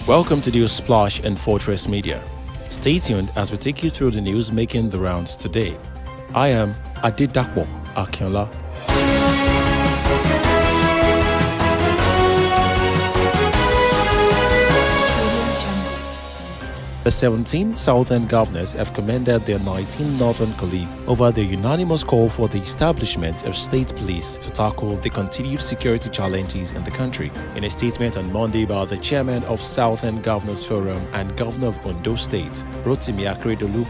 Welcome to News Splash and Fortress Media. Stay tuned as we take you through the news making the rounds today. I am Adedakbo Akinola. The 17 southern governors have commended their 19 northern colleagues over the unanimous call for the establishment of state police to tackle the continued security challenges in the country. In a statement on Monday by the chairman of Southern Governors Forum and governor of Oyo State, Rotimi Akeredolu,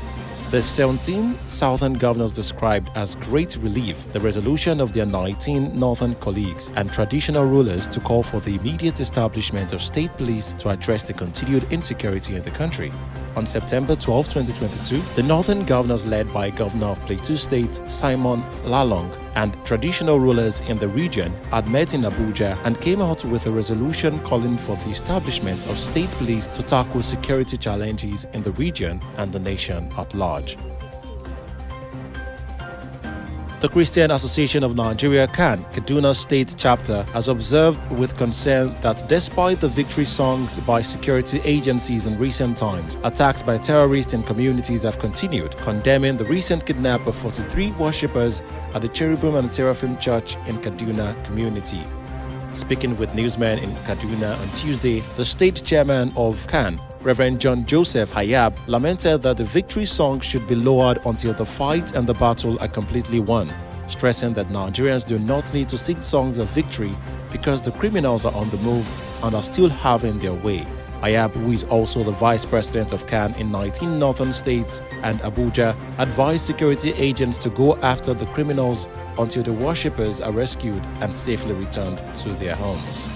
the 17 southern governors described as great relief the resolution of their 19 northern colleagues and traditional rulers to call for the immediate establishment of state police to address the continued insecurity in the country. On September 12, 2022, the northern governors led by Governor of Plateau State, Simon Lalong, and traditional rulers in the region had met in Abuja and came out with a resolution calling for the establishment of state police to tackle security challenges in the region and the nation at large. The Christian Association of Nigeria (CAN) Kaduna State Chapter has observed with concern that despite the victory songs by security agencies in recent times, attacks by terrorists in communities have continued, condemning the recent kidnap of 43 worshippers at the Cherubim and Seraphim Church in Kaduna community. Speaking with newsmen in Kaduna on Tuesday, the state chairman of CAN, Reverend John Joseph Hayab, lamented that the victory song should be lowered until the fight and the battle are completely won, stressing that Nigerians do not need to sing songs of victory because the criminals are on the move and are still having their way. Hayab, who is also the vice president of CAN in 19 northern states and Abuja, advised security agents to go after the criminals until the worshippers are rescued and safely returned to their homes.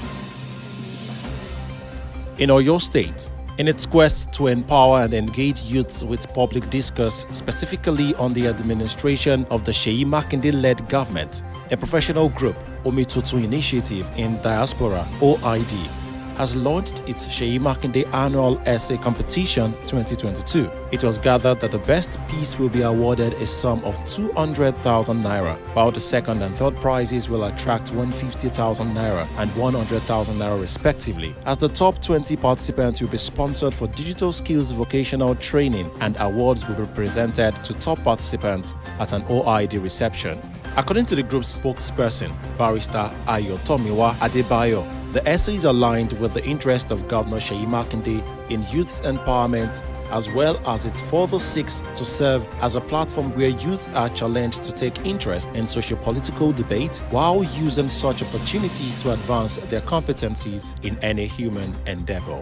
In Oyo State, in its quest to empower and engage youths with public discourse, specifically on the administration of the MAKINDE-led government, a professional group, Omitutu Initiative in Diaspora, OID, has launched its MAKINDE Annual Essay Competition 2022. It was gathered that the best piece will be awarded a sum of 200,000 naira, while the second and third prizes will attract 150,000 naira and 100,000 naira respectively, as the top 20 participants will be sponsored for digital skills vocational training and awards will be presented to top participants at an OID reception. According to the group's spokesperson, Barrister Ayotomiwa Adebayo, the essay is aligned with the interest of Governor Seyi Makinde in youth empowerment, as well as it further seeks to serve as a platform where youth are challenged to take interest in socio-political debate while using such opportunities to advance their competencies in any human endeavor.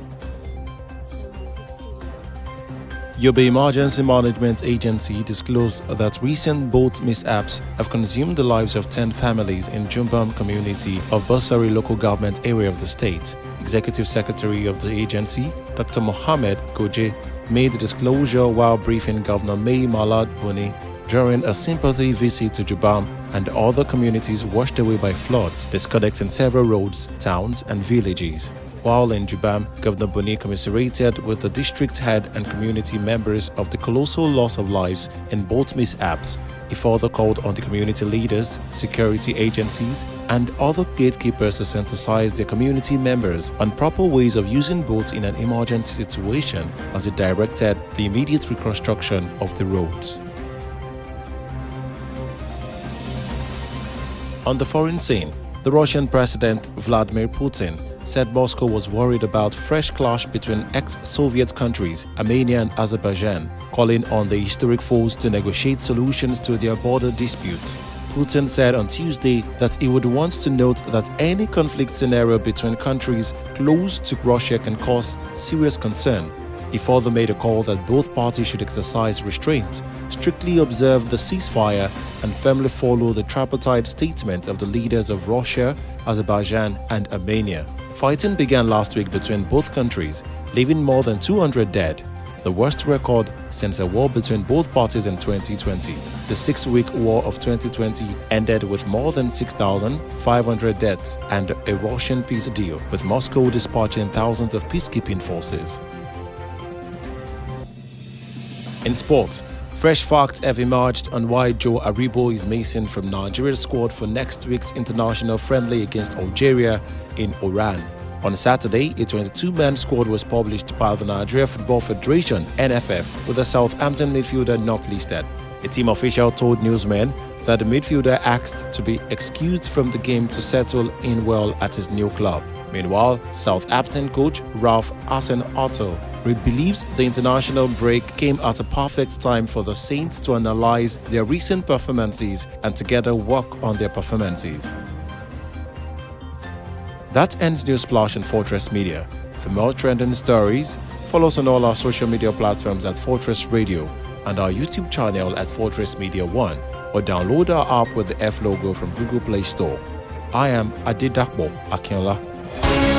Yobe Emergency Management Agency disclosed that recent boat mishaps have consumed the lives of 10 families in Jumbam community of Basari local government area of the state. Executive Secretary of the agency, Dr. Mohammed Koje, made the disclosure while briefing Governor Mai Malad Buni during a sympathy visit to Jumbam and other communities washed away by floods, disconnecting several roads, towns, and villages. While in Jumbam, Governor Buni commiserated with the district head and community members of the colossal loss of lives in both mishaps. He further called on the community leaders, security agencies, and other gatekeepers to sensitize their community members on proper ways of using boats in an emergency situation as he directed the immediate reconstruction of the roads. On the foreign scene, the Russian President Vladimir Putin said Moscow was worried about fresh clash between ex-Soviet countries, Armenia and Azerbaijan, calling on the historic foes to negotiate solutions to their border disputes. Putin said on Tuesday that he would want to note that any conflict scenario between countries close to Russia can cause serious concern. He further made a call that both parties should exercise restraint, strictly observe the ceasefire, and firmly follow the tripartite statement of the leaders of Russia, Azerbaijan, and Armenia. Fighting began last week between both countries, leaving more than 200 dead, the worst record since a war between both parties in 2020. The 6-week war of 2020 ended with more than 6,500 deaths and a Russian peace deal, with Moscow dispatching thousands of peacekeeping forces. In sport, fresh facts have emerged on why Joe Aribo is missing from Nigeria's squad for next week's international friendly against Algeria in Oran. On Saturday, a 22-man squad was published by the Nigeria Football Federation (NFF) with the Southampton midfielder not listed. A team official told newsmen that the midfielder asked to be excused from the game to settle in well at his new club. Meanwhile, Southampton coach Ralph Hasenhuttl believes the international break came at a perfect time for the Saints to analyze their recent performances and together work on their performances. That ends News Splash on Fortress Media. For more trending stories, follow us on all our social media platforms at Fortress Radio and our YouTube channel at Fortress Media 1, or download our app with the F logo from Google Play Store. I am Adedakbo Akinola.